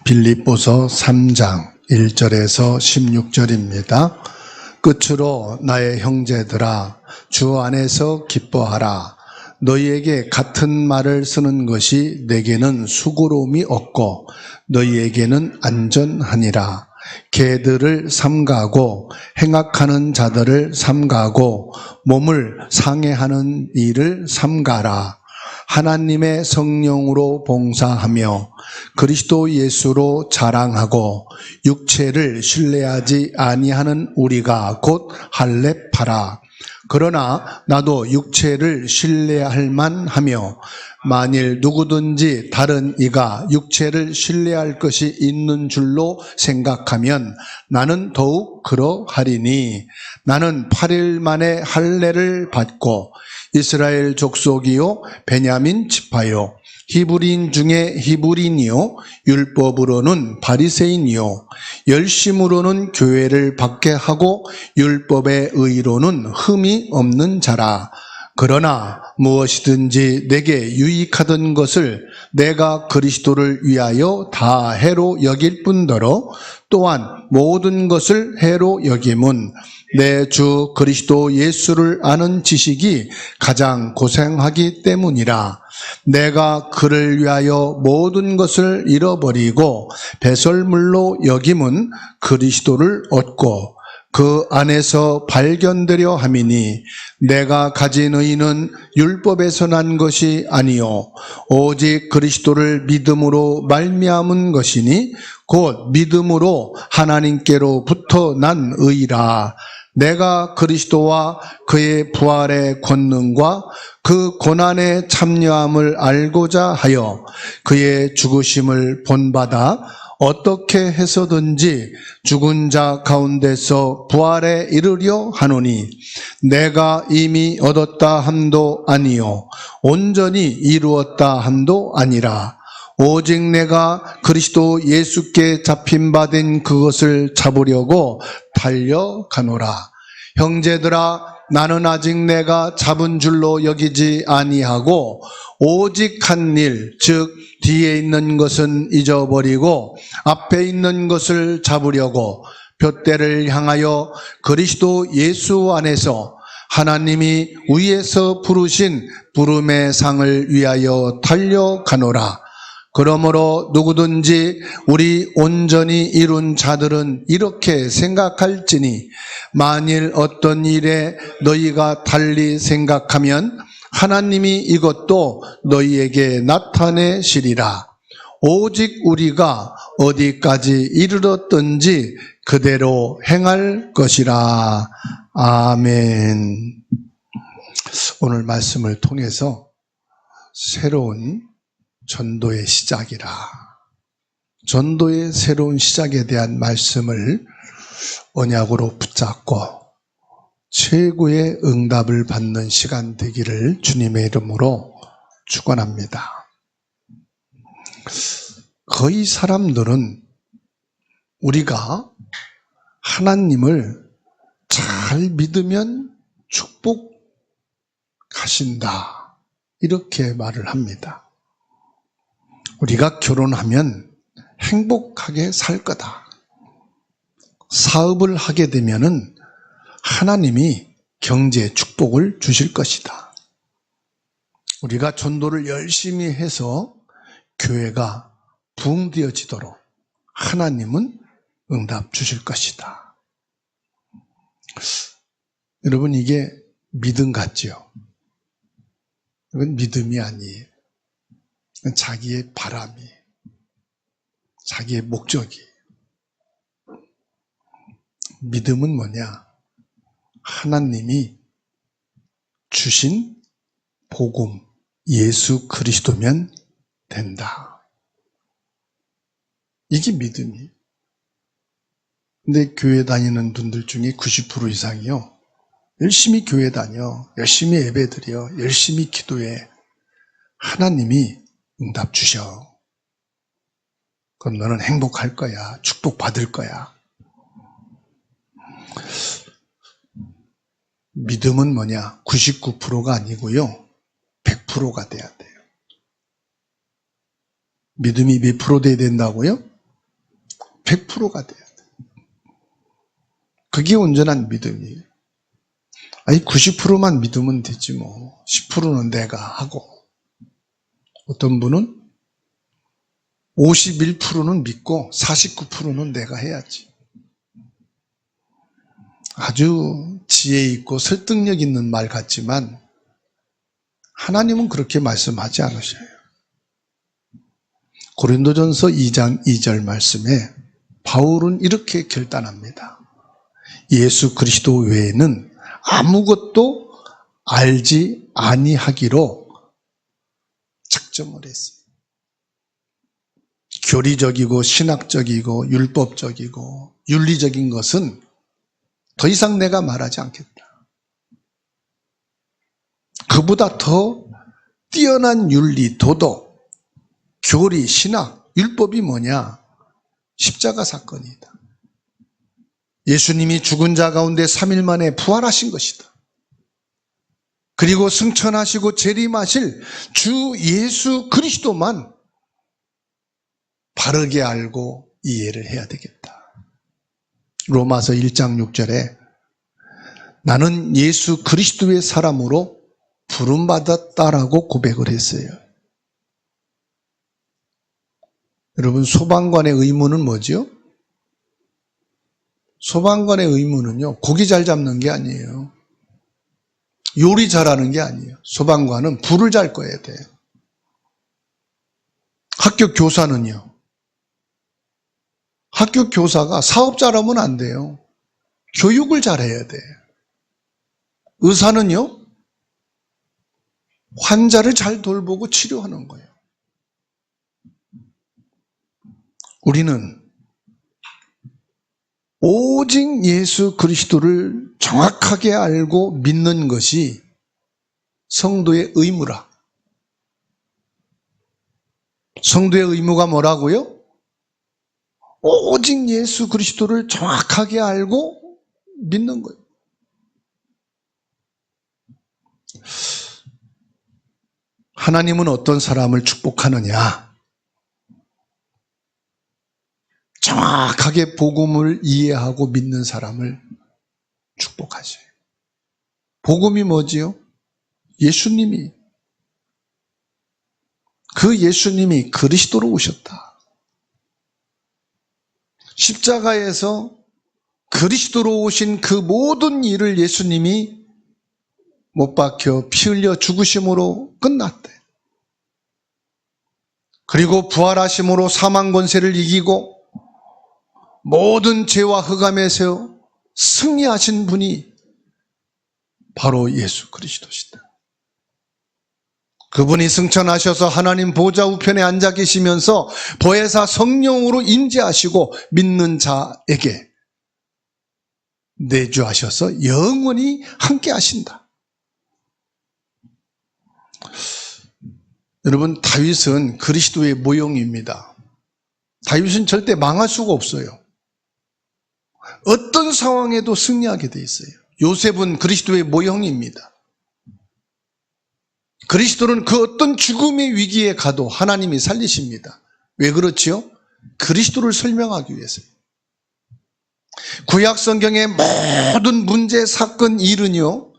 빌립보서 3장 1절에서 16절입니다. 끝으로 나의 형제들아 주 안에서 기뻐하라. 너희에게 같은 말을 쓰는 것이 내게는 수고로움이 없고 너희에게는 안전하니라. 개들을 삼가고 행악하는 자들을 삼가고 몸을 상해하는 일을 삼가라. 하나님의 성령으로 봉사하며 그리스도 예수로 자랑하고 육체를 신뢰하지 아니하는 우리가 곧 할례파라. 그러나 나도 육체를 신뢰할 만하며 만일 누구든지 다른 이가 육체를 신뢰할 것이 있는 줄로 생각하면 나는 더욱 그러하리니 나는 8일 만에 할례를 받고 이스라엘 족속이요 베냐민 지파요 히브리인 중에 히브리인이요 율법으로는 바리새인이요 열심으로는 교회를 받게 하고 율법의 의로는 흠이 없는 자라. 그러나 무엇이든지 내게 유익하던 것을 내가 그리스도를 위하여 다 해로 여길 뿐더러 또한 모든 것을 해로 여김은 내 주 그리스도 예수를 아는 지식이 가장 고생하기 때문이라. 내가 그를 위하여 모든 것을 잃어버리고 배설물로 여김은 그리스도를 얻고 그 안에서 발견되려 함이니 내가 가진 의는 율법에서 난 것이 아니요 오직 그리스도를 믿음으로 말미암은 것이니 곧 믿음으로 하나님께로부터 난 의라. 내가 그리스도와 그의 부활의 권능과 그 고난의 참여함을 알고자 하여 그의 죽으심을 본받아 어떻게 해서든지 죽은 자 가운데서 부활에 이르려 하노니 내가 이미 얻었다 함도 아니요 온전히 이루었다 함도 아니라 오직 내가 그리스도 예수께 잡힌 바 된 그것을 잡으려고 달려가노라. 형제들아 나는 아직 내가 잡은 줄로 여기지 아니하고 오직 한 일, 즉 뒤에 있는 것은 잊어버리고 앞에 있는 것을 잡으려고 둯대를 향하여 그리스도 예수 안에서 하나님이 위에서 부르신 부름의 상을 위하여 달려가노라. 그러므로 누구든지 우리 온전히 이룬 자들은 이렇게 생각할지니 만일 어떤 일에 너희가 달리 생각하면 하나님이 이것도 너희에게 나타내시리라. 오직 우리가 어디까지 이르렀든지 그대로 행할 것이라. 아멘. 오늘 말씀을 통해서 새로운 전도의 시작이라. 전도의 새로운 시작에 대한 말씀을 언약으로 붙잡고 최고의 응답을 받는 시간 되기를 주님의 이름으로 축원합니다. 거의 사람들은 우리가 하나님을 잘 믿으면 축복하신다 이렇게 말을 합니다. 우리가 결혼하면 행복하게 살 거다. 사업을 하게 되면은 하나님이 경제 축복을 주실 것이다. 우리가 전도를 열심히 해서 교회가 부흥되어지도록 하나님은 응답 주실 것이다. 여러분 이게 믿음 같지요? 이건 믿음이 아니에요. 자기의 바람이, 자기의 목적이. 믿음은 뭐냐? 하나님이 주신 복음, 예수 그리스도면 된다. 이게 믿음이에요. 근데 교회 다니는 분들 중에 90% 이상이요. 열심히 교회 다녀, 열심히 예배드려, 열심히 기도해. 하나님이 응답 주셔. 그럼 너는 행복할 거야. 축복받을 거야. 믿음은 뭐냐? 99%가 아니고요. 100%가 돼야 돼요. 믿음이 몇 프로 돼야 된다고요? 100%가 돼야 돼. 그게 온전한 믿음이에요. 아니 90%만 믿으면 되지 뭐. 10%는 내가 하고. 어떤 분은 51%는 믿고 49%는 내가 해야지. 아주 지혜 있고 설득력 있는 말 같지만 하나님은 그렇게 말씀하지 않으셔요. 고린도전서 2장 2절 말씀에 바울은 이렇게 결단합니다. 예수 그리스도 외에는 아무것도 알지 아니하기로 작정을 했어요. 교리적이고 신학적이고 율법적이고 윤리적인 것은 더 이상 내가 말하지 않겠다. 그보다 더 뛰어난 윤리, 도덕, 교리, 신학, 율법이 뭐냐? 십자가 사건이다. 예수님이 죽은 자 가운데 3일 만에 부활하신 것이다. 그리고 승천하시고 재림하실 주 예수 그리스도만 바르게 알고 이해를 해야 되겠다. 로마서 1장 6절에 나는 예수 그리스도의 사람으로 부름받았다라고 고백을 했어요. 여러분, 소방관의 의무는 뭐죠? 소방관의 의무는요, 고기 잘 잡는 게 아니에요. 요리 잘하는 게 아니에요. 소방관은 불을 잘 꺼야 돼요. 학교 교사는요, 학교 교사가 사업자라면 안 돼요. 교육을 잘해야 돼요. 의사는요, 환자를 잘 돌보고 치료하는 거예요. 우리는 오직 예수 그리스도를 정확하게 알고 믿는 것이 성도의 의무라. 성도의 의무가 뭐라고요? 오직 예수 그리스도를 정확하게 알고 믿는 거예요. 하나님은 어떤 사람을 축복하느냐? 정확하게 복음을 이해하고 믿는 사람을 축복하셔요. 복음이 뭐지요? 예수님이, 그 예수님이 그리스도로 오셨다. 십자가에서 그리스도로 오신 그 모든 일을 예수님이 못 박혀 피 흘려 죽으심으로 끝났대. 그리고 부활하심으로 사망 권세를 이기고 모든 죄와 흑암에서 승리하신 분이 바로 예수 그리스도시다. 그분이 승천하셔서 하나님 보좌 우편에 앉아 계시면서 보혜사 성령으로 임재하시고 믿는 자에게 내주하셔서 영원히 함께 하신다. 여러분, 다윗은 그리스도의 모형입니다. 다윗은 절대 망할 수가 없어요. 어떤 상황에도 승리하게 돼 있어요. 요셉은 그리스도의 모형입니다. 그리스도는 그 어떤 죽음의 위기에 가도 하나님이 살리십니다. 왜 그렇지요? 그리스도를 설명하기 위해서요. 구약 성경의 모든 문제, 사건, 일은요,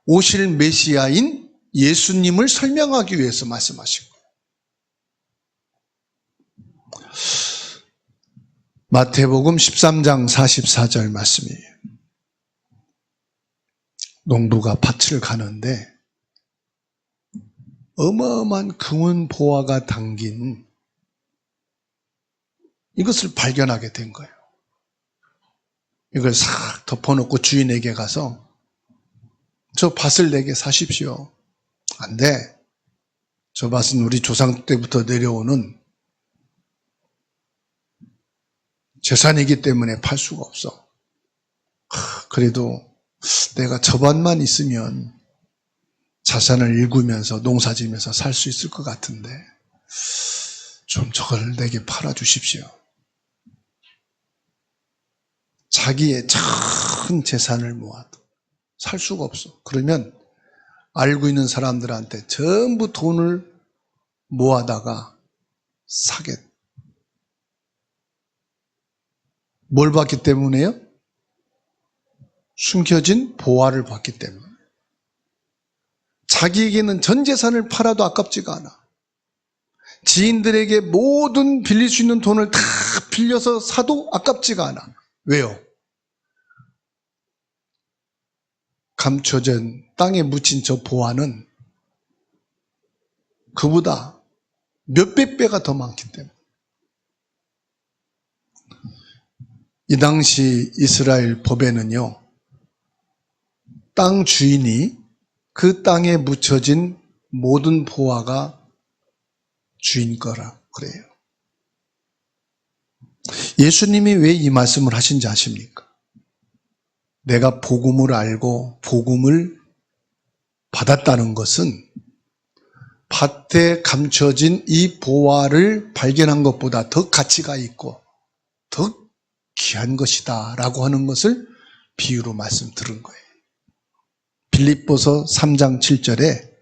오실 메시아인 예수님을 설명하기 위해서 말씀하신 거예요. 마태복음 13장 44절 말씀이에요. 농부가 밭을 가는데 어마어마한 금은 보화가 담긴 이것을 발견하게 된 거예요. 이걸 싹 덮어놓고 주인에게 가서 저 밭을 내게 사십시오. 안 돼. 저 밭은 우리 조상 때부터 내려오는 재산이기 때문에 팔 수가 없어. 그래도 내가 저 밭만 있으면 자산을 일구면서 농사지면서 살 수 있을 것 같은데 좀 저걸 내게 팔아주십시오. 자기의 전 재산을 모아도 살 수가 없어. 그러면 알고 있는 사람들한테 전부 돈을 모아다가 사게. 뭘 받기 때문에요? 숨겨진 보화를 받기 때문에. 자기에게는 전 재산을 팔아도 아깝지가 않아. 지인들에게 모든 빌릴 수 있는 돈을 다 빌려서 사도 아깝지가 않아. 왜요? 감춰진 땅에 묻힌 저 보화는 그보다 몇백 배가 더 많기 때문에. 이 당시 이스라엘 법에는요, 땅 주인이 그 땅에 묻혀진 모든 보화가 주인 거라 그래요. 예수님이 왜 이 말씀을 하신지 아십니까? 내가 복음을 알고 복음을 받았다는 것은 밭에 감춰진 이 보화를 발견한 것보다 더 가치가 있고 더 귀한 것이다 라고 하는 것을 비유로 말씀 들은 거예요. 빌립보서 3장 7절에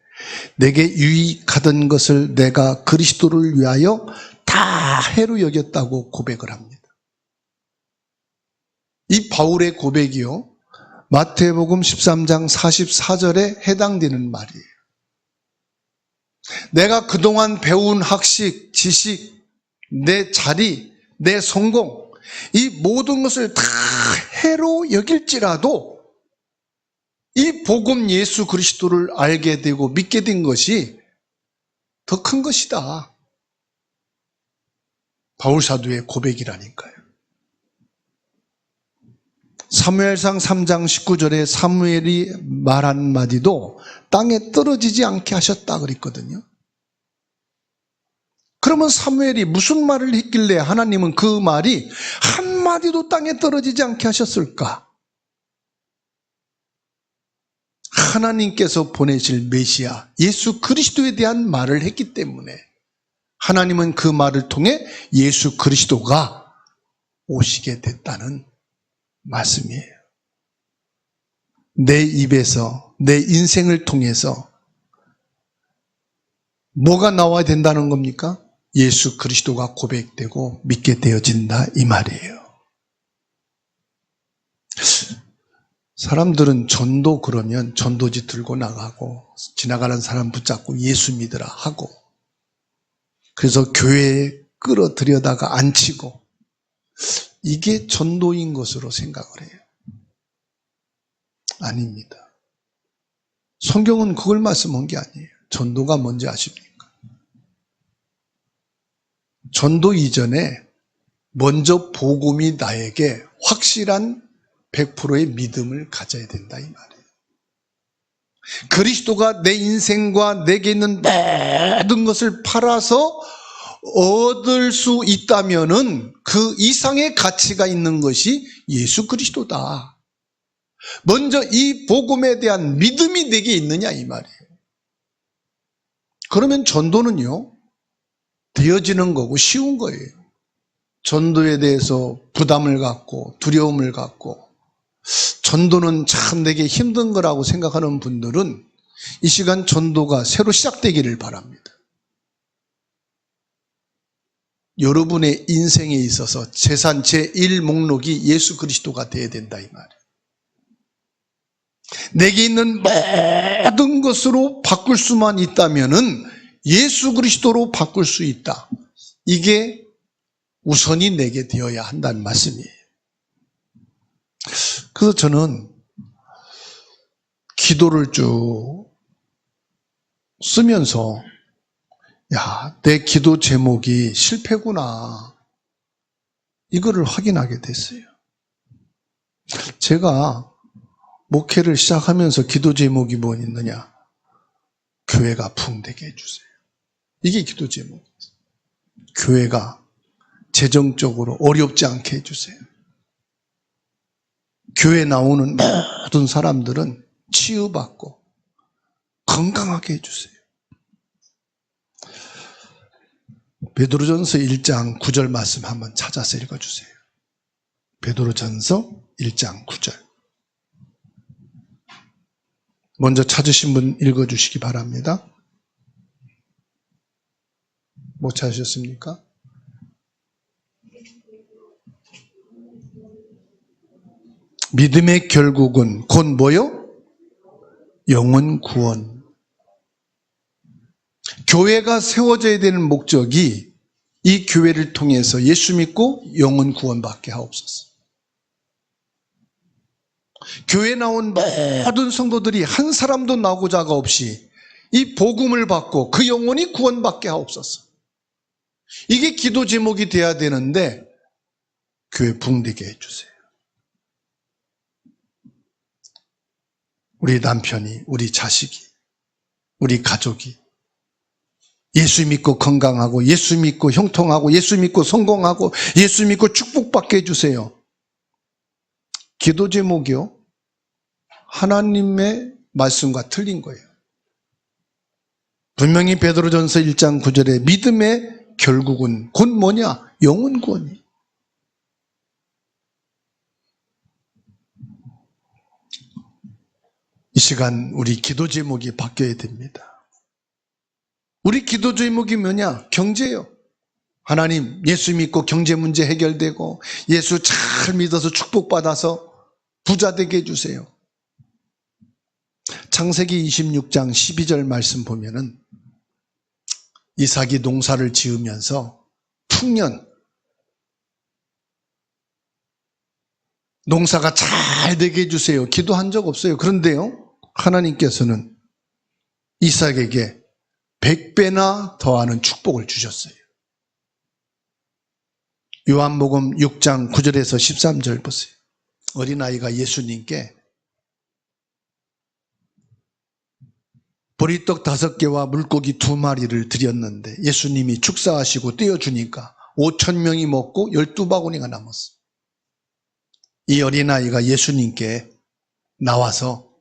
내게 유익하던 것을 내가 그리스도를 위하여 다 해로 여겼다고 고백을 합니다. 이 바울의 고백이요, 마태복음 13장 44절에 해당되는 말이에요. 내가 그동안 배운 학식, 지식, 내 자리, 내 성공, 이 모든 것을 다 해로 여길지라도 이 복음 예수 그리스도를 알게 되고 믿게 된 것이 더 큰 것이다. 바울 사도의 고백이라니까요. 사무엘상 3장 19절에 사무엘이 말 한마디도 땅에 떨어지지 않게 하셨다 그랬거든요. 그러면 사무엘이 무슨 말을 했길래 하나님은 그 말이 한마디도 땅에 떨어지지 않게 하셨을까? 하나님께서 보내실 메시아 예수 그리스도에 대한 말을 했기 때문에 하나님은 그 말을 통해 예수 그리스도가 오시게 됐다는 말씀이에요. 내 입에서 내 인생을 통해서 뭐가 나와야 된다는 겁니까? 예수 그리스도가 고백되고 믿게 되어진다 이 말이에요. 사람들은 전도 그러면 전도지 들고 나가고 지나가는 사람 붙잡고 예수 믿으라 하고 그래서 교회에 끌어들여다가 앉히고 이게 전도인 것으로 생각을 해요. 아닙니다. 성경은 그걸 말씀한 게 아니에요. 전도가 뭔지 아십니까? 전도 이전에 먼저 복음이 나에게 확실한 100%의 믿음을 가져야 된다 이 말이에요. 그리스도가 내 인생과 내게 있는 모든 것을 팔아서 얻을 수 있다면은 그 이상의 가치가 있는 것이 예수 그리스도다. 먼저 이 복음에 대한 믿음이 내게 있느냐 이 말이에요. 그러면 전도는요 되어지는 거고 쉬운 거예요. 전도에 대해서 부담을 갖고 두려움을 갖고 전도는 참 내게 힘든 거라고 생각하는 분들은 이 시간 전도가 새로 시작되기를 바랍니다. 여러분의 인생에 있어서 재산 제1 목록이 예수 그리스도가 되어야 된다 이 말이에요. 내게 있는 모든 것으로 바꿀 수만 있다면은 예수 그리스도로 바꿀 수 있다. 이게 우선이 내게 되어야 한다는 말씀이에요. 그래서 저는 기도를 쭉 쓰면서 야, 내 기도 제목이 실패구나. 이거를 확인하게 됐어요. 제가 목회를 시작하면서 기도 제목이 뭐 있느냐? 교회가 붕대게 해주세요. 이게 기도 제목이에요. 교회가 재정적으로 어렵지 않게 해주세요. 교회 나오는 모든 사람들은 치유받고 건강하게 해주세요. 베드로전서 1장 9절 말씀 한번 찾아서 읽어주세요. 베드로전서 1장 9절. 먼저 찾으신 분 읽어주시기 바랍니다. 못 찾으셨습니까? 믿음의 결국은 곧 뭐요? 영혼 구원. 교회가 세워져야 되는 목적이 이 교회를 통해서 예수 믿고 영혼 구원받게 하옵소서. 교회 나온 모든 성도들이 한 사람도 나고자가 없이 이 복음을 받고 그 영혼이 구원받게 하옵소서. 이게 기도 제목이 돼야 되는데 교회 붕대게 해주세요. 우리 남편이, 우리 자식이, 우리 가족이 예수 믿고 건강하고, 예수 믿고 형통하고, 예수 믿고 성공하고, 예수 믿고 축복받게 해주세요. 기도 제목이요, 하나님의 말씀과 틀린 거예요. 분명히 베드로전서 1장 9절에 믿음의 결국은 곧 뭐냐? 영혼 구원이에요. 이 시간 우리 기도 제목이 바뀌어야 됩니다. 우리 기도 제목이 뭐냐? 경제예요. 하나님, 예수 믿고 경제 문제 해결되고 예수 잘 믿어서 축복받아서 부자 되게 해주세요. 창세기 26장 12절 말씀 보면은 이삭이 농사를 지으면서 풍년, 농사가 잘 되게 해주세요. 기도한 적 없어요. 그런데요, 하나님께서는 이삭에게 100배나 더하는 축복을 주셨어요. 요한복음 6장 9절에서 13절 보세요. 어린아이가 예수님께 보리떡 5개와 물고기 2마리를 드렸는데 예수님이 축사하시고 떼어주니까 5,000명이 먹고 12바구니가 남았어요. 이 어린아이가 예수님께 나와서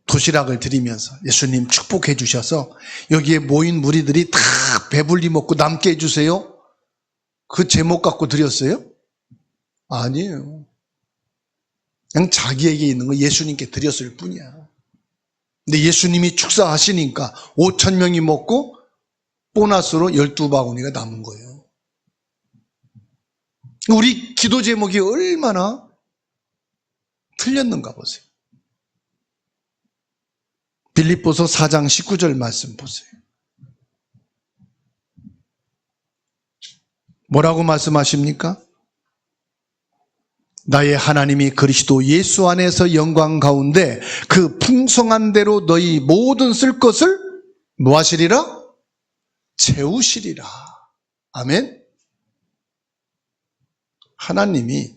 도시락을 드리면서 예수님 축복해 주셔서 여기에 모인 무리들이 다 배불리 먹고 남게 해주세요. 그 제목 갖고 드렸어요? 아니에요. 그냥 자기에게 있는 거 예수님께 드렸을 뿐이야. 근데 예수님이 축사하시니까 5,000명이 먹고 보너스로 12바구니가 남은 거예요. 우리 기도 제목이 얼마나 틀렸는가 보세요. 빌립보서 4장 19절 말씀 보세요. 뭐라고 말씀하십니까? 나의 하나님이 그리스도 예수 안에서 영광 가운데 그 풍성한 대로 너희 모든 쓸 것을 뭐 하시리라? 채우시리라. 아멘. 하나님이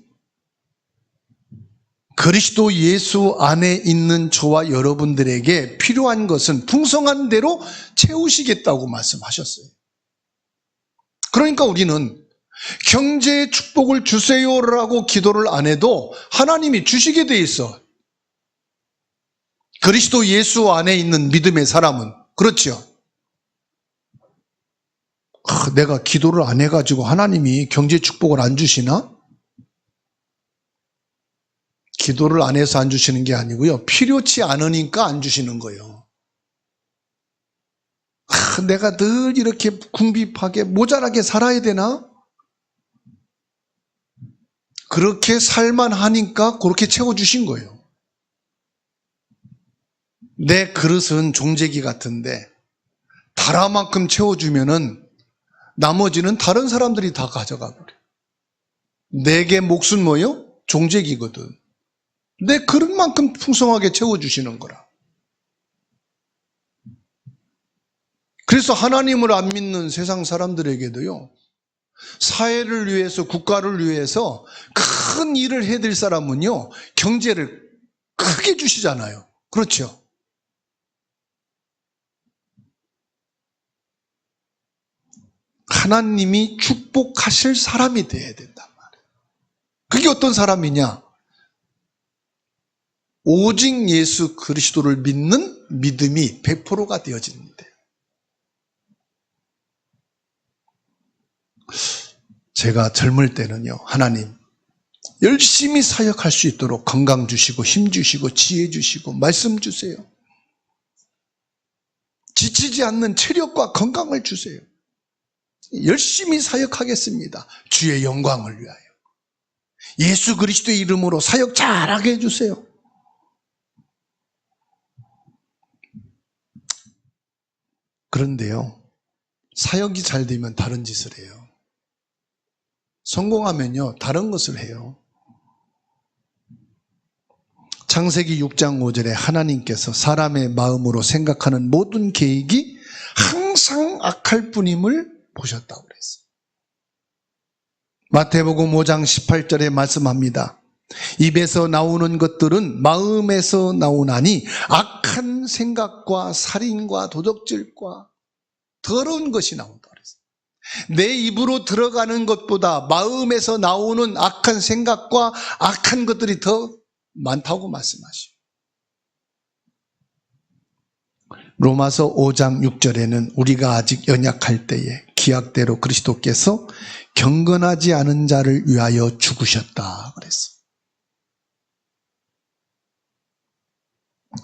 그리스도 예수 안에 있는 저와 여러분들에게 필요한 것은 풍성한 대로 채우시겠다고 말씀하셨어요. 그러니까 우리는 경제의 축복을 주세요라고 기도를 안 해도 하나님이 주시게 돼 있어. 그리스도 예수 안에 있는 믿음의 사람은. 그렇죠? 내가 기도를 안 해가지고 하나님이 경제 축복을 안 주시나? 기도를 안 해서 안 주시는 게 아니고요, 필요치 않으니까 안 주시는 거예요. 내가 늘 이렇게 궁핍하게 모자라게 살아야 되나? 그렇게 살만 하니까 그렇게 채워주신 거예요. 내 그릇은 종재기 같은데 다라만큼 채워주면은 나머지는 다른 사람들이 다 가져가 버려. 내게 몫은 뭐요? 종재기거든. 내 그릇만큼 풍성하게 채워주시는 거라. 그래서 하나님을 안 믿는 세상 사람들에게도요, 사회를 위해서, 국가를 위해서 큰 일을 해드릴 사람은요, 경제를 크게 주시잖아요. 그렇죠? 하나님이 축복하실 사람이 돼야 된단 말이에요. 그게 어떤 사람이냐? 오직 예수 그리스도를 믿는 믿음이 100%가 되어집니다. 제가 젊을 때는요, 하나님 열심히 사역할 수 있도록 건강 주시고 힘 주시고 지혜 주시고 말씀 주세요. 지치지 않는 체력과 건강을 주세요. 열심히 사역하겠습니다. 주의 영광을 위하여. 예수 그리스도의 이름으로 사역 잘하게 해주세요. 그런데요, 사역이 잘 되면 다른 짓을 해요. 성공하면요, 다른 것을 해요. 창세기 6장 5절에 하나님께서 사람의 마음으로 생각하는 모든 계획이 항상 악할 뿐임을 보셨다고 그랬어요. 마태복음 5장 18절에 말씀합니다. 입에서 나오는 것들은 마음에서 나오나니 악한 생각과 살인과 도적질과 더러운 것이 나온다 그랬어요. 내 입으로 들어가는 것보다 마음에서 나오는 악한 생각과 악한 것들이 더 많다고 말씀하시오. 로마서 5장 6절에는 우리가 아직 연약할 때에 기약대로 그리스도께서 경건하지 않은 자를 위하여 죽으셨다 그랬어요.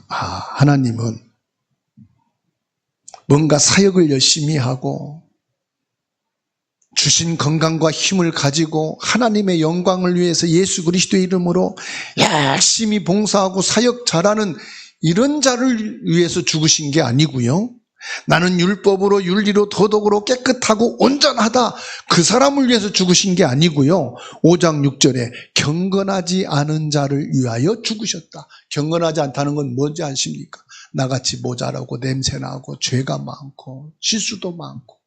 하나님은 뭔가 사역을 열심히 하고 주신 건강과 힘을 가지고 하나님의 영광을 위해서 예수 그리스도의 이름으로 열심히 봉사하고 사역 잘하는 이런 자를 위해서 죽으신 게 아니고요. 나는 율법으로 윤리로 도덕으로 깨끗하고 온전하다, 그 사람을 위해서 죽으신 게 아니고요. 5장 6절에 경건하지 않은 자를 위하여 죽으셨다. 경건하지 않다는 건 뭔지 아십니까? 나같이 모자라고 냄새나고 죄가 많고 실수도 많고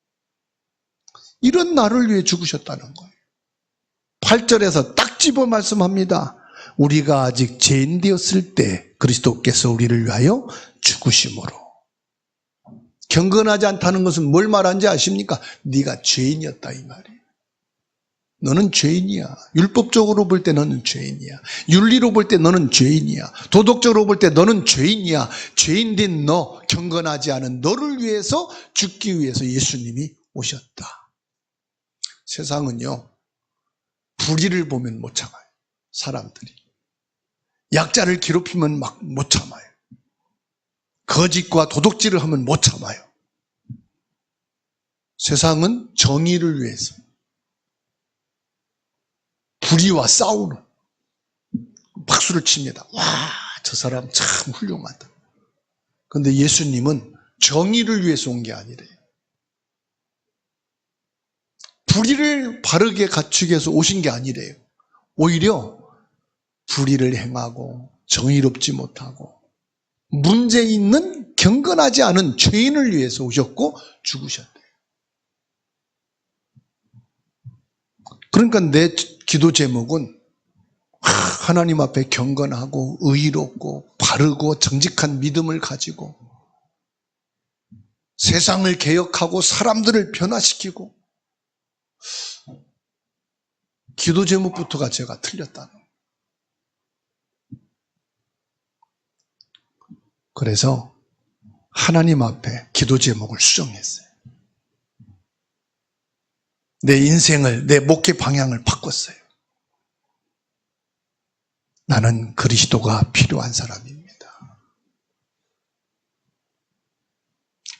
이런 나를 위해 죽으셨다는 거예요. 8절에서 딱 집어 말씀합니다. 우리가 아직 죄인 되었을 때 그리스도께서 우리를 위하여 죽으심으로. 경건하지 않다는 것은 뭘 말하는지 아십니까? 네가 죄인이었다 이 말이에요. 너는 죄인이야. 율법적으로 볼 때 너는 죄인이야. 윤리로 볼 때 너는 죄인이야. 도덕적으로 볼 때 너는 죄인이야. 죄인된 너, 경건하지 않은 너를 위해서 죽기 위해서 예수님이 오셨다. 세상은요, 불의를 보면 못 참아요. 사람들이. 약자를 괴롭히면 막 못 참아요. 거짓과 도둑질을 하면 못 참아요. 세상은 정의를 위해서 불의와 싸우는 박수를 칩니다. 와, 저 사람 참 훌륭하다. 그런데 예수님은 정의를 위해서 온 게 아니래요. 불의를 바르게 갖추기 위해서 오신 게 아니래요. 오히려 불의를 행하고 정의롭지 못하고 문제 있는 경건하지 않은 죄인을 위해서 오셨고 죽으셨대요. 그러니까 내 기도 제목은 하나님 앞에 경건하고 의롭고 바르고 정직한 믿음을 가지고 세상을 개혁하고 사람들을 변화시키고, 기도 제목부터가 제가 틀렸다는 거예요. 그래서 하나님 앞에 기도 제목을 수정했어요. 내 인생을, 내 목회 방향을 바꿨어요. 나는 그리스도가 필요한 사람입니다.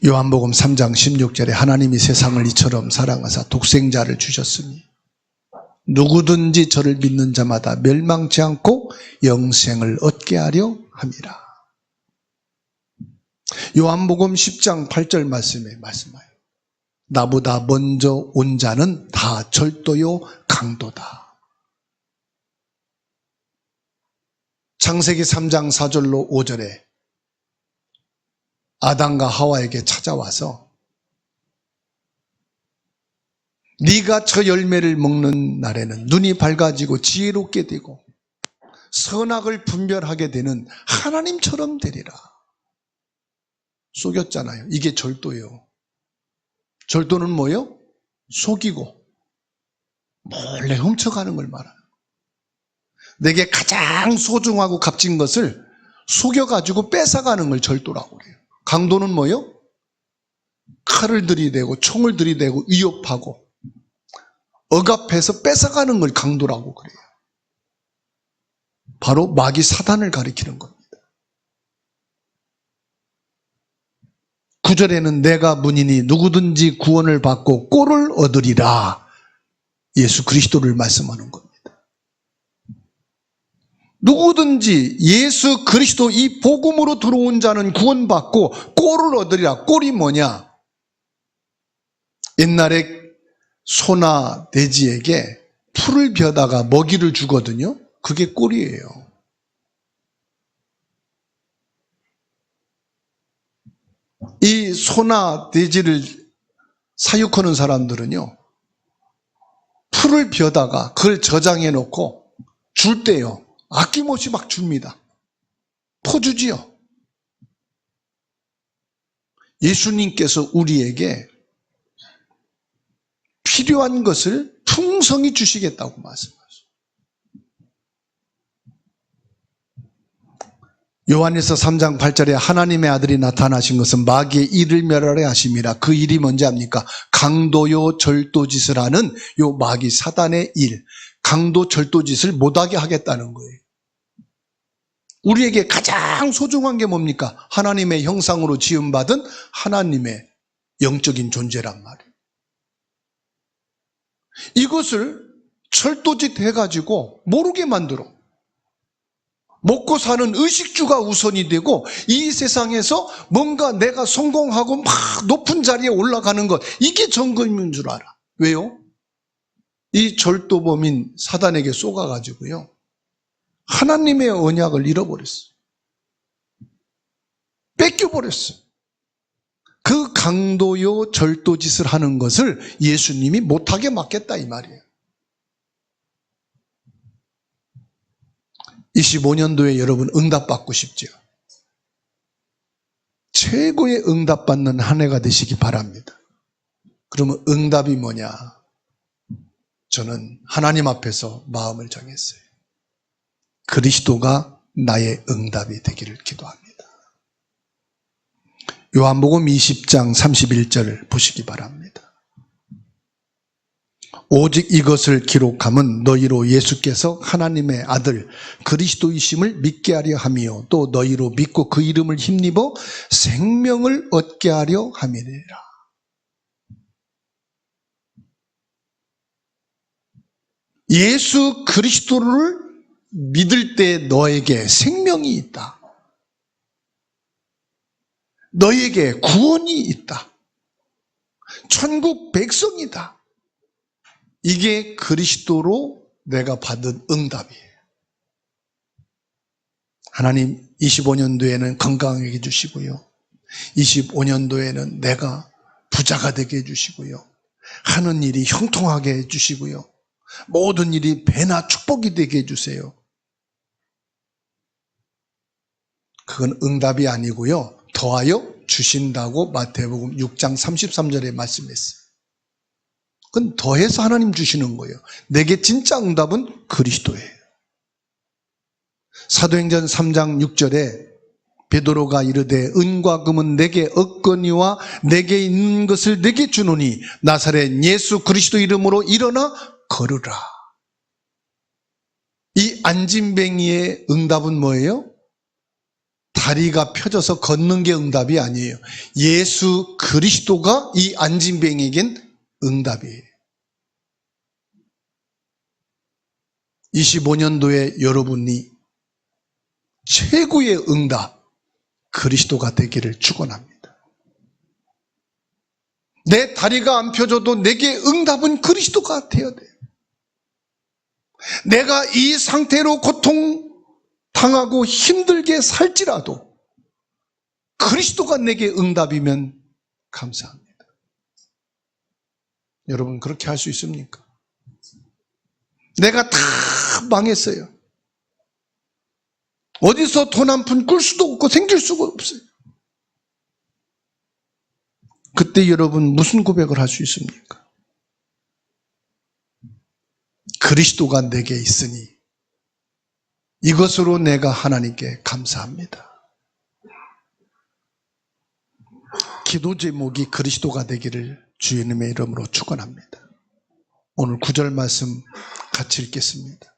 요한복음 3장 16절에 하나님이 세상을 이처럼 사랑하사 독생자를 주셨으니 누구든지 저를 믿는 자마다 멸망치 않고 영생을 얻게 하려 함이라. 요한복음 10장 8절 말씀에 말씀하여 나보다 먼저 온 자는 다 절도요 강도다. 창세기 3장 4절로 5절에 아담과 하와에게 찾아와서 네가 저 열매를 먹는 날에는 눈이 밝아지고 지혜롭게 되고 선악을 분별하게 되는 하나님처럼 되리라. 속였잖아요. 이게 절도예요. 절도는 뭐예요? 속이고 몰래 훔쳐가는 걸 말하는 거예요. 내게 가장 소중하고 값진 것을 속여가지고 뺏어가는 걸 절도라고 그래요. 강도는 뭐예요? 칼을 들이대고 총을 들이대고 위협하고 억압해서 뺏어가는 걸 강도라고 그래요. 바로 마귀 사단을 가리키는 겁니다. 9절에는 내가 문이니 누구든지 구원을 받고 꼴을 얻으리라. 예수 그리스도를 말씀하는 겁니다. 누구든지 예수 그리스도 이 복음으로 들어온 자는 구원받고 꼴을 얻으리라. 꼴이 뭐냐? 옛날에 소나 돼지에게 풀을 베다가 먹이를 주거든요. 그게 꼴이에요. 이 소나 돼지를 사육하는 사람들은요, 풀을 베다가 그걸 저장해 놓고 줄 때요, 아낌없이 막 줍니다. 퍼주지요. 예수님께서 우리에게 필요한 것을 풍성히 주시겠다고 말씀하셨어요. 요한일서 3장 8절에 하나님의 아들이 나타나신 것은 마귀의 일을 멸하려 하심이라. 그 일이 뭔지 압니까? 강도요 절도짓을 하는 요 마귀 사단의 일, 강도 절도짓을 못하게 하겠다는 거예요. 우리에게 가장 소중한 게 뭡니까? 하나님의 형상으로 지음받은 하나님의 영적인 존재란 말이에요. 이것을 절도짓 해가지고 모르게 만들어. 먹고 사는 의식주가 우선이 되고 이 세상에서 뭔가 내가 성공하고 막 높은 자리에 올라가는 것, 이게 정금인 줄 알아. 왜요? 이 절도범인 사단에게 쏘가가지고요, 하나님의 언약을 잃어버렸어. 뺏겨버렸어. 그 강도요 절도짓을 하는 것을 예수님이 못하게 막겠다 이 말이에요. 25년도에 여러분 응답받고 싶죠? 최고의 응답받는 한 해가 되시기 바랍니다. 그러면 응답이 뭐냐? 저는 하나님 앞에서 마음을 정했어요. 그리스도가 나의 응답이 되기를 기도합니다. 요한복음 20장 31절 보시기 바랍니다. 오직 이것을 기록함은 너희로 예수께서 하나님의 아들 그리스도이심을 믿게 하려 함이요 또 너희로 믿고 그 이름을 힘입어 생명을 얻게 하려 함이니라. 예수 그리스도를 믿을 때 너에게 생명이 있다. 너에게 구원이 있다. 천국 백성이다. 이게 그리스도로 내가 받은 응답이에요. 하나님 25년도에는 건강하게 해주시고요, 25년도에는 내가 부자가 되게 해주시고요, 하는 일이 형통하게 해주시고요, 모든 일이 배나 축복이 되게 해주세요. 그건 응답이 아니고요, 더하여 주신다고 마태복음 6장 33절에 말씀했어요. 그건 더해서 하나님 주시는 거예요. 내게 진짜 응답은 그리스도예요. 사도행전 3장 6절에 베드로가 이르되 은과 금은 내게 없거니와 내게 있는 것을 내게 주노니 나사렛 예수 그리스도 이름으로 일어나 걸으라. 이 안진뱅이의 응답은 뭐예요? 다리가 펴져서 걷는 게 응답이 아니에요. 예수 그리스도가 이 안진뱅이에겐 응답이에요. 25년도에 여러분이 최고의 응답 그리스도가 되기를 축원합니다. 내 다리가 안 펴져도 내게 응답은 그리스도가 되어야 돼요. 내가 이 상태로 고통당하고 힘들게 살지라도 그리스도가 내게 응답이면 감사합니다. 여러분 그렇게 할 수 있습니까? 내가 다 망했어요. 어디서 돈 한 푼 꿀 수도 없고 생길 수가 없어요. 그때 여러분 무슨 고백을 할 수 있습니까? 그리스도가 내게 있으니 이것으로 내가 하나님께 감사합니다. 기도 제목이 그리스도가 되기를 주님의 이름으로 축원합니다. 오늘 9절 말씀 같이 읽겠습니다.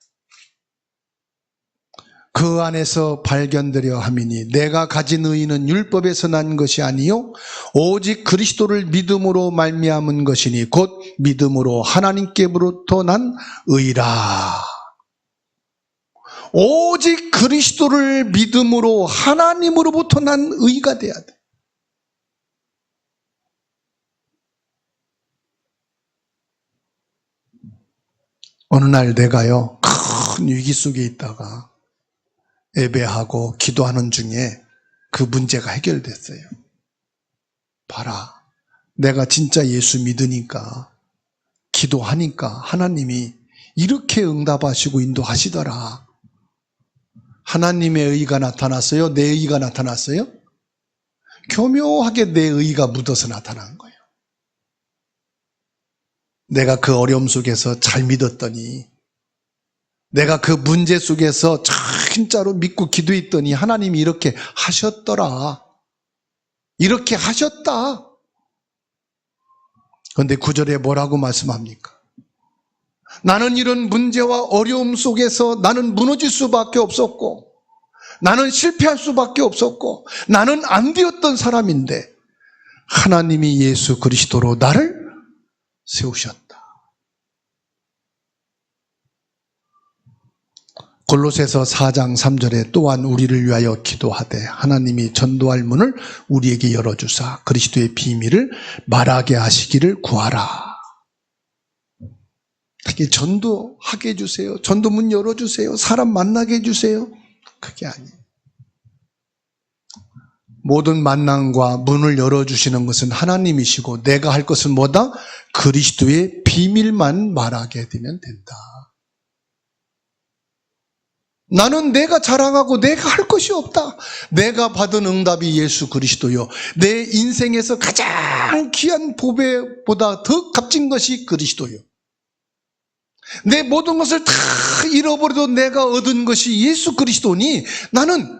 그 안에서 발견되려 함이니 내가 가진 의는 율법에서 난 것이 아니요 오직 그리스도를 믿음으로 말미암은 것이니 곧 믿음으로 하나님께로부터 난 의라. 오직 그리스도를 믿음으로 하나님으로부터 난 의가 돼야 돼. 어느 날 내가요, 큰 위기 속에 있다가 예배하고 기도하는 중에 그 문제가 해결됐어요. 봐라, 내가 진짜 예수 믿으니까, 기도하니까 하나님이 이렇게 응답하시고 인도하시더라. 하나님의 의가 나타났어요? 내 의가 나타났어요? 교묘하게 내 의가 묻어서 나타난 거예요. 내가 그 어려움 속에서 잘 믿었더니, 내가 그 문제 속에서 진짜로 믿고 기도했더니 하나님이 이렇게 하셨더라. 이렇게 하셨다. 그런데 9절에 뭐라고 말씀합니까? 나는 이런 문제와 어려움 속에서 나는 무너질 수밖에 없었고, 나는 실패할 수밖에 없었고, 나는 안 되었던 사람인데 하나님이 예수 그리스도로 나를 세우셨다. 골로새서 4장 3절에 또한 우리를 위하여 기도하되 하나님이 전도할 문을 우리에게 열어주사 그리스도의 비밀을 말하게 하시기를 구하라. 그게 전도하게 해주세요. 전도 문 열어주세요. 사람 만나게 해주세요. 그게 아니에요. 모든 만남과 문을 열어주시는 것은 하나님이시고 내가 할 것은 뭐다? 그리스도의 비밀만 말하게 되면 된다. 나는 내가 자랑하고 내가 할 것이 없다. 내가 받은 응답이 예수 그리스도요. 내 인생에서 가장 귀한 보배보다 더 값진 것이 그리스도요. 내 모든 것을 다 잃어버려도 내가 얻은 것이 예수 그리스도니 나는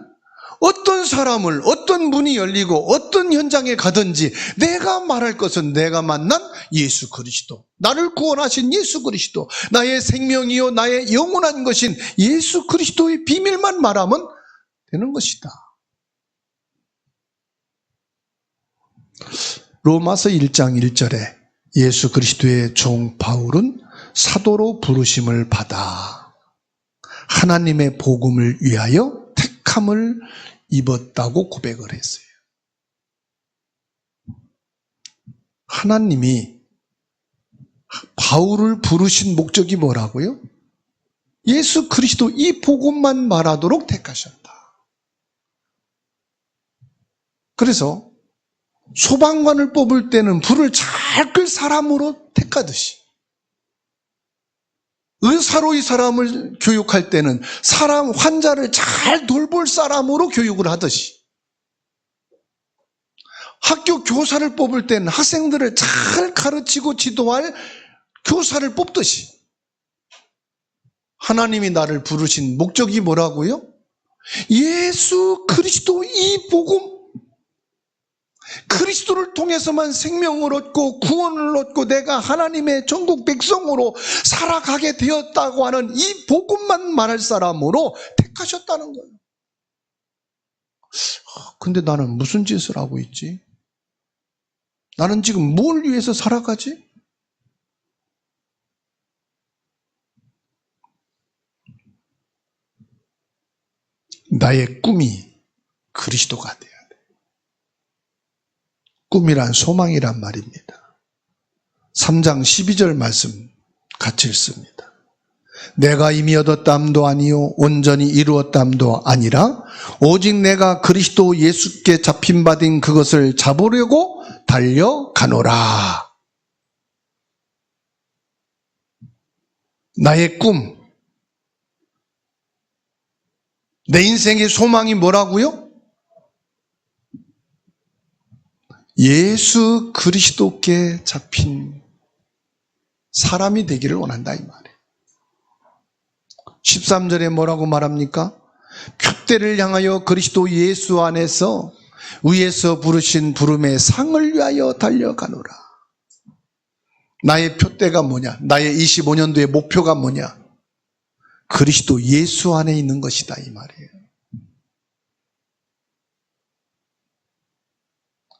어떤 사람을, 어떤 문이 열리고 어떤 현장에 가든지 내가 말할 것은 내가 만난 예수 그리스도, 나를 구원하신 예수 그리스도, 나의 생명이요 나의 영원한 것인 예수 그리스도의 비밀만 말하면 되는 것이다. 로마서 1장 1절에 예수 그리스도의 종 바울은 사도로 부르심을 받아 하나님의 복음을 위하여 택함을 입었다고 고백을 했어요. 하나님이 바울을 부르신 목적이 뭐라고요? 예수 그리스도 이 복음만 말하도록 택하셨다. 그래서 소방관을 뽑을 때는 불을 잘 끌 사람으로 택하듯이, 의사로 이 사람을 교육할 때는 사람, 환자를 잘 돌볼 사람으로 교육을 하듯이, 학교 교사를 뽑을 때는 학생들을 잘 가르치고 지도할 교사를 뽑듯이 하나님이 나를 부르신 목적이 뭐라고요? 예수 그리스도 이 복음, 그리스도를 통해서만 생명을 얻고 구원을 얻고 내가 하나님의 전국 백성으로 살아가게 되었다고 하는 이 복음만 말할 사람으로 택하셨다는 거예요. 근데 나는 무슨 짓을 하고 있지? 나는 지금 뭘 위해서 살아가지? 나의 꿈이 그리스도가 돼야 돼. 꿈이란 소망이란 말입니다. 3장 12절 말씀 같이 읽습니다. 내가 이미 얻었담도 아니요 온전히 이루었담도 아니라 오직 내가 그리스도 예수께 잡힌받은 그것을 잡으려고 달려가노라. 나의 꿈, 내 인생의 소망이 뭐라고요? 예수 그리스도께 잡힌 사람이 되기를 원한다 이 말이에요. 13절에 뭐라고 말합니까? 표대를 향하여 그리스도 예수 안에서 위에서 부르신 부름의 상을 위하여 달려가노라. 나의 표대가 뭐냐? 나의 25년도의 목표가 뭐냐? 그리스도 예수 안에 있는 것이다 이 말이에요.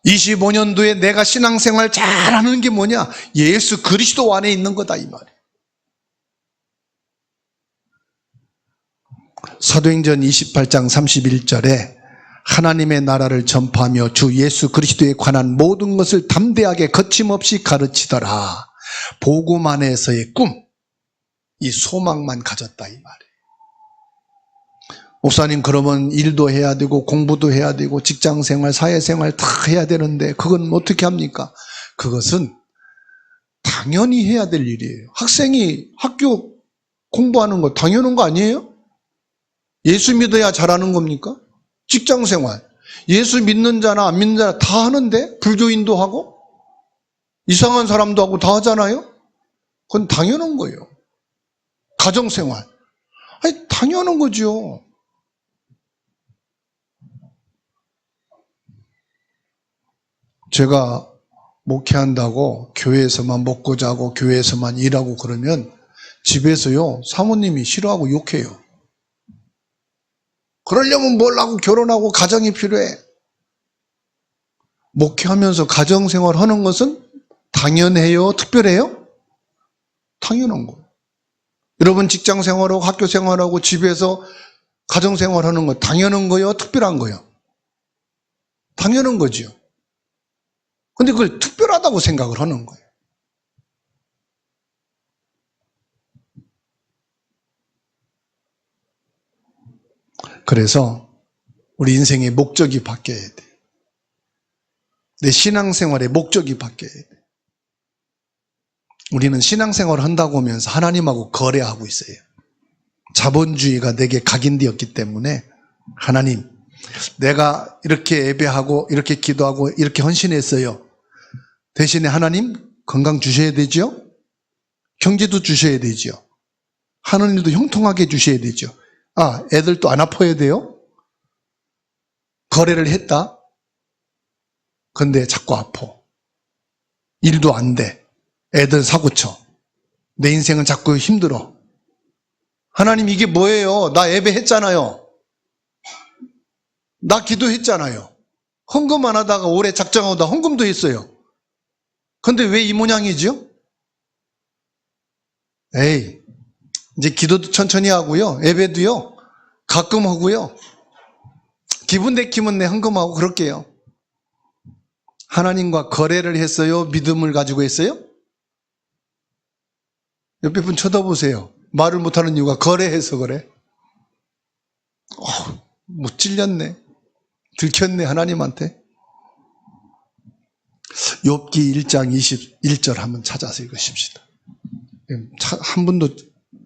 25년도에 내가 신앙생활 잘하는 게 뭐냐? 예수 그리스도 안에 있는 거다 이 말이에요. 사도행전 28장 31절에 하나님의 나라를 전파하며 주 예수 그리스도에 관한 모든 것을 담대하게 거침없이 가르치더라. 복음 안에서의 꿈, 이 소망만 가졌다 이 말이에요. 목사님, 그러면 일도 해야 되고 공부도 해야 되고 직장생활, 사회생활 다 해야 되는데 그건 어떻게 합니까? 그것은 당연히 해야 될 일이에요. 학생이 학교 공부하는 거 당연한 거 아니에요? 예수 믿어야 잘하는 겁니까? 직장생활, 예수 믿는 자나 안 믿는 자나 다 하는데, 불교인도 하고 이상한 사람도 하고 다 하잖아요. 그건 당연한 거예요. 가정생활, 아니 당연한 거죠. 제가 목회한다고 교회에서만 먹고 자고 교회에서만 일하고 그러면 집에서요 사모님이 싫어하고 욕해요. 그러려면 뭘 하고 결혼하고 가정이 필요해. 목회하면서 가정생활 하는 것은 당연해요? 특별해요? 당연한 거예요. 여러분 직장생활하고 학교생활하고 집에서 가정생활하는 거 당연한 거예요? 특별한 거예요? 당연한 거지요. 근데 그걸 특별하다고 생각을 하는 거예요. 그래서 우리 인생의 목적이 바뀌어야 돼. 내 신앙생활의 목적이 바뀌어야 돼. 우리는 신앙생활을 한다고 하면서 하나님하고 거래하고 있어요. 자본주의가 내게 각인되었기 때문에 하나님, 내가 이렇게 예배하고 이렇게 기도하고 이렇게 헌신했어요. 대신에 하나님 건강 주셔야 되죠? 경제도 주셔야 되죠? 하는 일도 형통하게 주셔야 되죠? 아, 애들도 안 아파야 돼요? 거래를 했다? 근데 자꾸 아파. 일도 안 돼. 애들 사고쳐. 내 인생은 자꾸 힘들어. 하나님, 이게 뭐예요? 나 예배했잖아요. 나 기도했잖아요. 헌금 안 하다가 올해 작정하다 헌금도 했어요. 근데 왜 이 모양이죠? 에이, 이제 기도도 천천히 하고요. 예배도요. 가끔 하고요. 기분 내키면 내 헌금하고 그럴게요. 하나님과 거래를 했어요? 믿음을 가지고 했어요? 옆에 분 쳐다보세요. 말을 못하는 이유가 거래해서 그래. 못 찔렸네. 들켰네, 하나님한테. 욥기 1장 21절 한번 찾아서 읽으십시다. 한 분도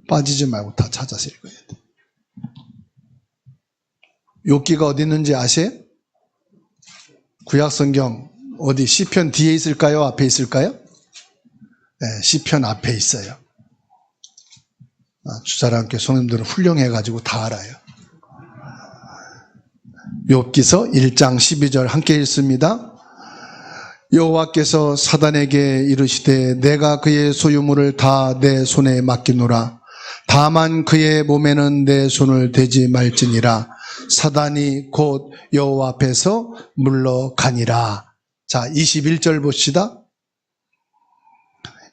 빠지지 말고 다 찾아서 읽어야 돼. 욥기가 어디 있는지 아세요? 구약성경 어디 시편 뒤에 있을까요? 앞에 있을까요? 네, 시편 앞에 있어요. 주사랑교회 성님들은 훌륭해가지고 다 알아요. 욥기서 1장 12절 함께 읽습니다. 여호와께서 사단에게 이르시되 내가 그의 소유물을 다 내 손에 맡기노라. 다만 그의 몸에는 내 손을 대지 말지니라. 사단이 곧 여호와 앞에서 물러가니라. 자, 21절 봅시다.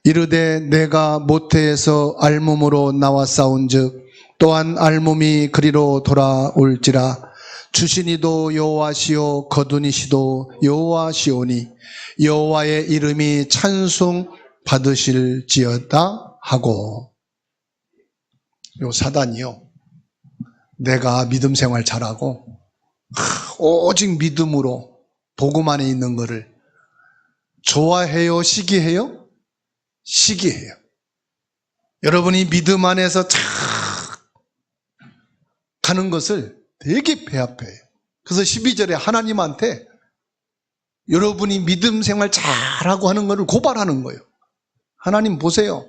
이르되 내가 모태에서 알몸으로 나와 싸운즉 또한 알몸이 그리로 돌아올지라. 주신이도 여호와시오 거두니시도 여호와시오니 여호와의 이름이 찬송 받으실지어다 하고. 요 사단이요, 내가 믿음 생활 잘하고 오직 믿음으로 복음 안에 있는 거를 좋아해요? 시기해요? 시기해요. 여러분이 믿음 안에서 착 가는 것을 되게 배합해요. 그래서 12절에 하나님한테 여러분이 믿음 생활 잘하고 하는 것을 고발하는 거예요. 하나님 보세요.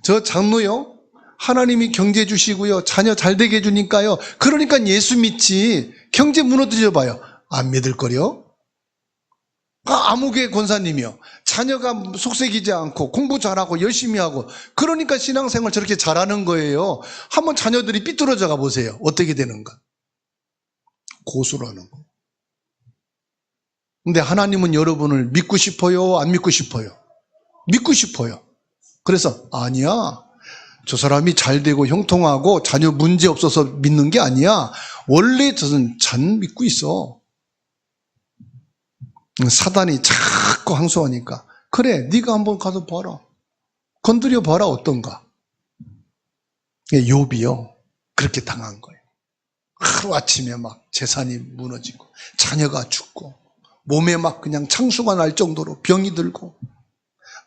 저 장로요, 하나님이 경제 주시고요, 자녀 잘 되게 해주니까요. 그러니까 예수 믿지. 경제 무너뜨려 봐요. 안 믿을 거려? 아무개 권사님이요, 자녀가 속색이지 않고 공부 잘하고 열심히 하고 그러니까 신앙생활 저렇게 잘하는 거예요. 한번 자녀들이 삐뚤어져 가 보세요. 어떻게 되는가? 고수라는 거. 근데 하나님은 여러분을 믿고 싶어요? 안 믿고 싶어요? 믿고 싶어요. 그래서 아니야, 저 사람이 잘 되고 형통하고 자녀 문제 없어서 믿는 게 아니야. 원래 저는 잘 믿고 있어. 사단이 자꾸 항소하니까 그래 네가 한번 가서 봐라. 건드려 봐라 어떤가. 욥이요 그렇게 당한 거예요. 하루아침에 막 재산이 무너지고 자녀가 죽고 몸에 막 그냥 창수가 날 정도로 병이 들고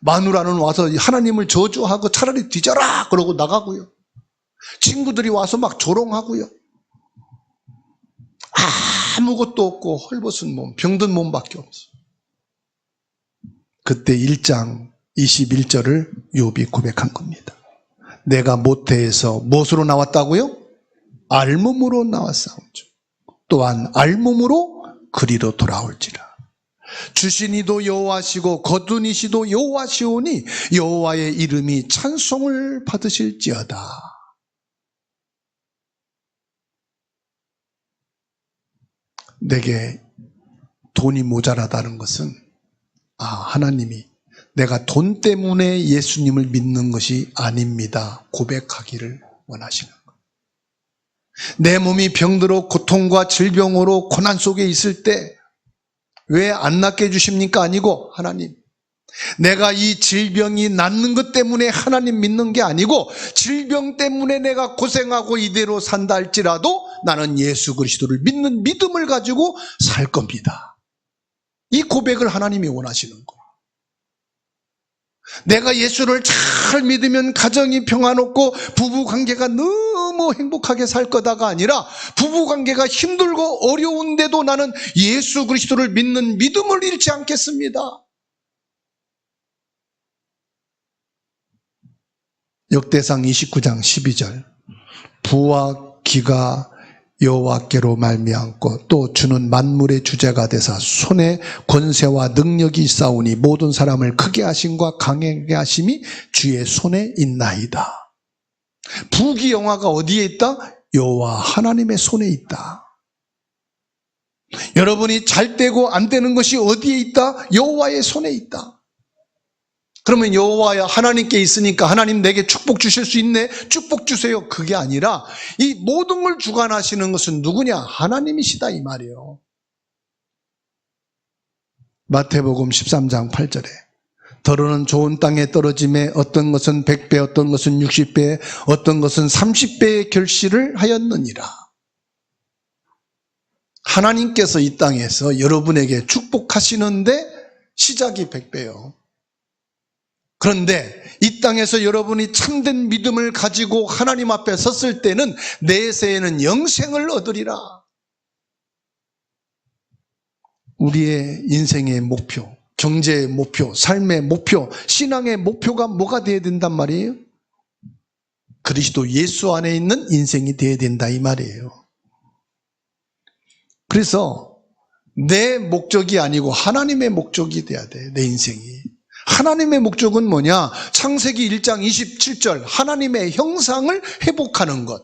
마누라는 와서 하나님을 저주하고 차라리 뒤져라 그러고 나가고요. 친구들이 와서 막 조롱하고요. 아무것도 없고 헐벗은 몸, 병든 몸밖에 없어. 그때 1장 21절을 욥이 고백한 겁니다. 내가 모태에서 무엇으로 나왔다고요? 알몸으로 나왔사오죠. 또한 알몸으로 그리로 돌아올지라. 주신 이도 여호와시고 거둔 이시도 여호와시오니 여호와의 이름이 찬송을 받으실지어다. 내게 돈이 모자라다는 것은 하나님이 내가 돈 때문에 예수님을 믿는 것이 아닙니다. 고백하기를 원하시는 거예요. 내 몸이 병들어 고통과 질병으로 고난 속에 있을 때 왜 안 낫게 해주십니까? 아니고 하나님 내가 이 질병이 낫는 것 때문에 하나님 믿는 게 아니고 질병 때문에 내가 고생하고 이대로 산다 할지라도 나는 예수 그리스도를 믿는 믿음을 가지고 살 겁니다. 이 고백을 하나님이 원하시는 거예요. 내가 예수를 잘 믿으면 가정이 평안없고 부부관계가 너무 행복하게 살 거다가 아니라 부부관계가 힘들고 어려운데도 나는 예수 그리스도를 믿는 믿음을 잃지 않겠습니다. 역대상 29장 12절 부와 기가 여호와께로 말미암고 또 주는 만물의 주제가 되사 손에 권세와 능력이 있사오니 모든 사람을 크게 하심과 강하게 하심이 주의 손에 있나이다. 부귀영화가 어디에 있다? 여호와 하나님의 손에 있다. 여러분이 잘 되고 안 되는 것이 어디에 있다? 여호와의 손에 있다. 그러면 여호와 하나님께 있으니까 하나님 내게 축복 주실 수 있네? 축복 주세요. 그게 아니라 이 모든 걸 주관하시는 것은 누구냐? 하나님이시다 이 말이에요. 마태복음 13장 8절에 더러는 좋은 땅에 떨어짐에 어떤 것은 100배 어떤 것은 60배 어떤 것은 30배의 결실을 하였느니라. 하나님께서 이 땅에서 여러분에게 축복하시는데 시작이 100배요. 그런데 이 땅에서 여러분이 참된 믿음을 가지고 하나님 앞에 섰을 때는 내세에는 영생을 얻으리라. 우리의 인생의 목표, 경제의 목표, 삶의 목표, 신앙의 목표가 뭐가 되어야 된단 말이에요? 그리스도 예수 안에 있는 인생이 되어야 된다 이 말이에요. 그래서 내 목적이 아니고 하나님의 목적이 돼야 돼, 내 인생이. 하나님의 목적은 뭐냐? 창세기 1장 27절 하나님의 형상을 회복하는 것.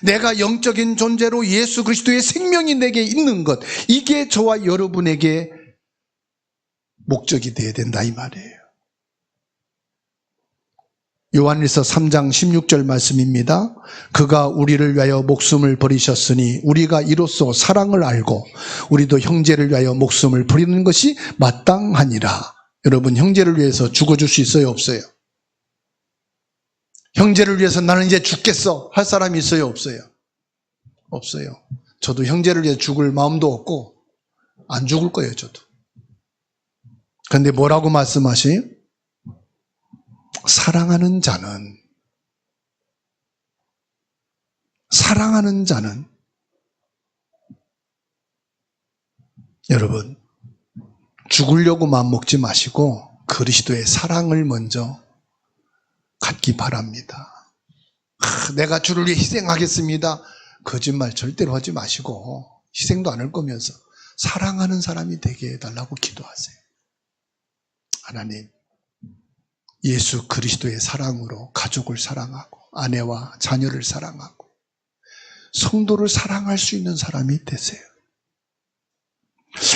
내가 영적인 존재로 예수 그리스도의 생명이 내게 있는 것. 이게 저와 여러분에게 목적이 되어야 된다 이 말이에요. 요한일서 3장 16절 말씀입니다. 그가 우리를 위하여 목숨을 버리셨으니 우리가 이로써 사랑을 알고 우리도 형제를 위하여 목숨을 버리는 것이 마땅하니라. 여러분 형제를 위해서 죽어줄 수 있어요? 없어요? 형제를 위해서 나는 이제 죽겠어 할 사람이 있어요? 없어요? 없어요. 저도 형제를 위해 죽을 마음도 없고 안 죽을 거예요 저도. 그런데 뭐라고 말씀하세요? 사랑하는 자는 여러분 죽으려고 마음먹지 마시고 그리스도의 사랑을 먼저 갖기 바랍니다. 내가 주를 위해 희생하겠습니다. 거짓말 절대로 하지 마시고 희생도 안 할 거면서 사랑하는 사람이 되게 해달라고 기도하세요. 하나님, 예수 그리스도의 사랑으로 가족을 사랑하고 아내와 자녀를 사랑하고 성도를 사랑할 수 있는 사람이 되세요.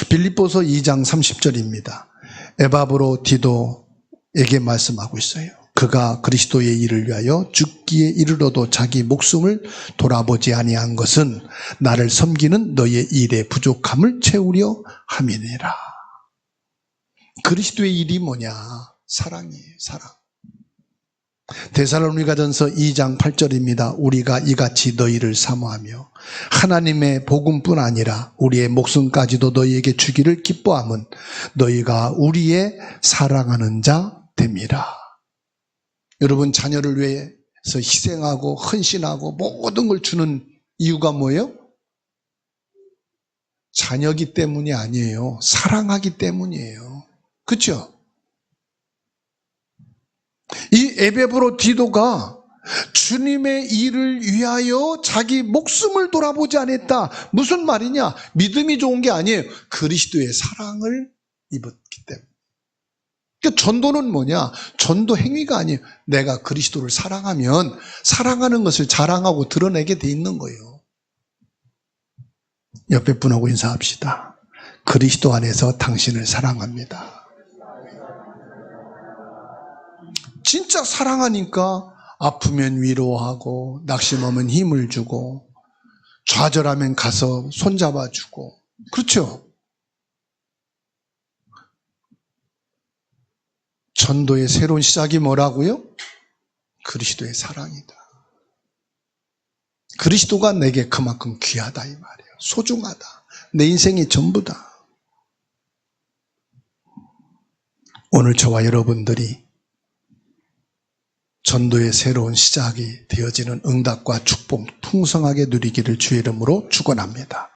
빌립보서 2장 30절입니다. 에바브로디도에게 말씀하고 있어요. 그가 그리스도의 일을 위하여 죽기에 이르러도 자기 목숨을 돌아보지 아니한 것은 나를 섬기는 너의 일의 부족함을 채우려 함이니라. 그리스도의 일이 뭐냐? 사랑이에요, 사랑. 데살로니가전서 2장 8절입니다. 우리가 이같이 너희를 사모하며 하나님의 복음뿐 아니라 우리의 목숨까지도 너희에게 주기를 기뻐함은 너희가 우리의 사랑하는 자 됨이라. 여러분, 자녀를 위해서 희생하고 헌신하고 모든 걸 주는 이유가 뭐예요? 자녀기 때문이 아니에요. 사랑하기 때문이에요. 그렇죠? 이 에베브로디도가 주님의 일을 위하여 자기 목숨을 돌아보지 않았다. 무슨 말이냐? 믿음이 좋은 게 아니에요. 그리스도의 사랑을 입었기 때문에. 그러니까 전도는 뭐냐? 전도 행위가 아니에요. 내가 그리스도를 사랑하면 사랑하는 것을 자랑하고 드러내게 돼 있는 거예요. 옆에 분하고 인사합시다. 그리스도 안에서 당신을 사랑합니다. 진짜 사랑하니까 아프면 위로하고 낙심하면 힘을 주고 좌절하면 가서 손잡아주고, 그렇죠? 전도의 새로운 시작이 뭐라고요? 그리스도의 사랑이다. 그리스도가 내게 그만큼 귀하다 이 말이에요. 소중하다. 내 인생이 전부다. 오늘 저와 여러분들이 전도의 새로운 시작이 되어지는 응답과 축복 풍성하게 누리기를 주의 이름으로 축원합니다.